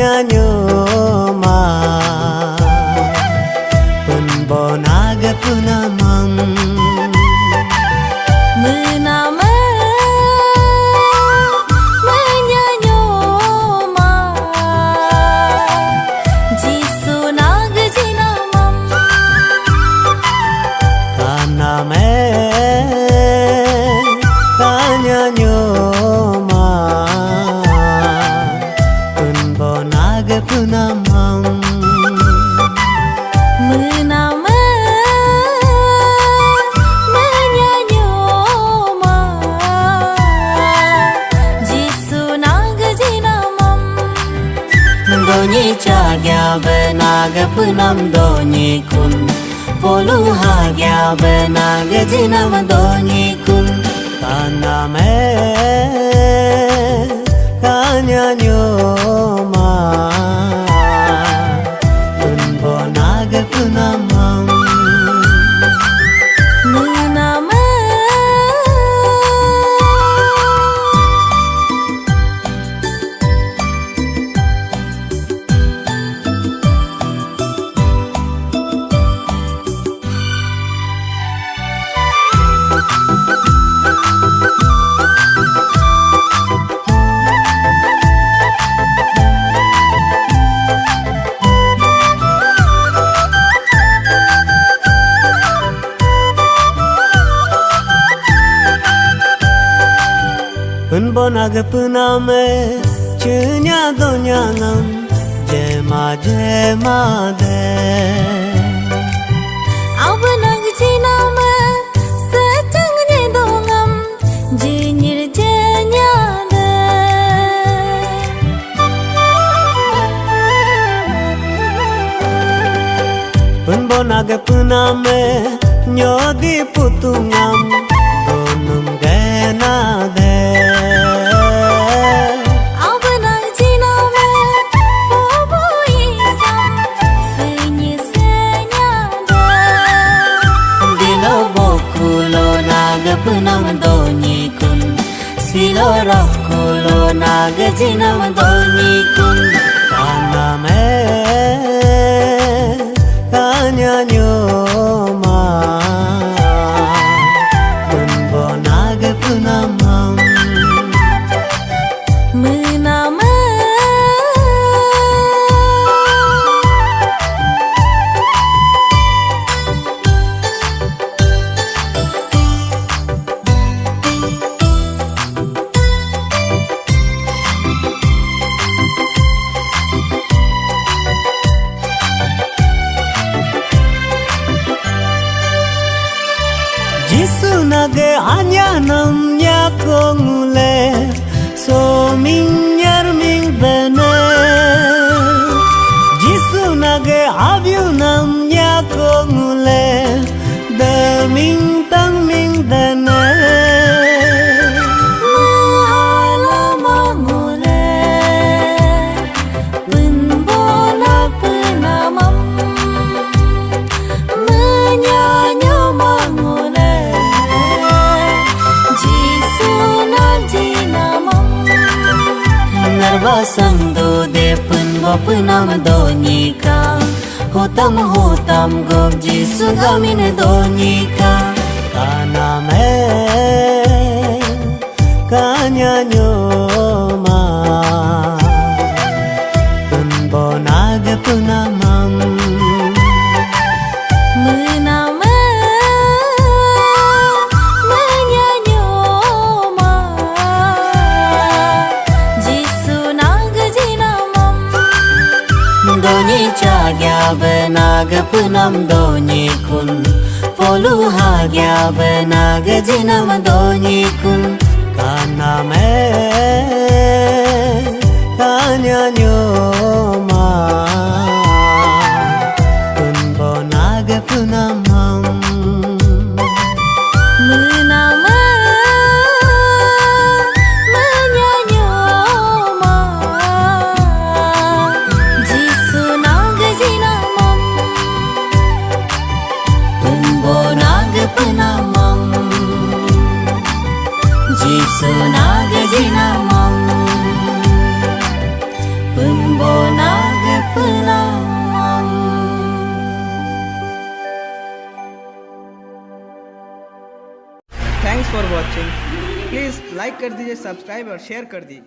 kanyanyo ma Punbonag punamam Menama menyanyo ma Jisunag jinamam Kaname kanyanyo ma Punbonag punamam Menama menyanyo ma Jisunag jinamam Donyi chagya benag punam donyi kun Polu hagya benag jinam donyi kun Kaname kanyanyo ma Punbonag punamam Menama Punbonag puname chunya donya nam Jema jema de Abanag jinama Sechang nyedongam Jinyir jenyada Punbonag puname nyodi putungam Gonum gena de Abanag jinama Bobo isam Senyi senyada Dilo bokulo nag punam donyi kun Silo roh kulo nag jinam donyi kun Kaname kanyanyo ma Punbonag punamam Menama Jisunage anyanam yakongule So minyar ming bene Jisunage avyunam yakongule De ming tang ming dene Mahala mangule Punbona punamam Menyanyo mangule Jisunag jinamam Narvasam do de punva punam donika Hotam hotam gov jisugamin donika Kaname kanyanyo ma Punbonag punamam Menama menyanyo ma Jisunag jinamam Donyi chagya benag punam donyi kun Polu hagya benag jinam donyi kun Kaname kanyanyo ma Punbonag punamam Menama menyanyo ma Jisunag jinamam Punbonag punamam Jisunag jinamam Punbonag like कर दीजिए, सब्सक्राइब और शेयर कर दीजिए।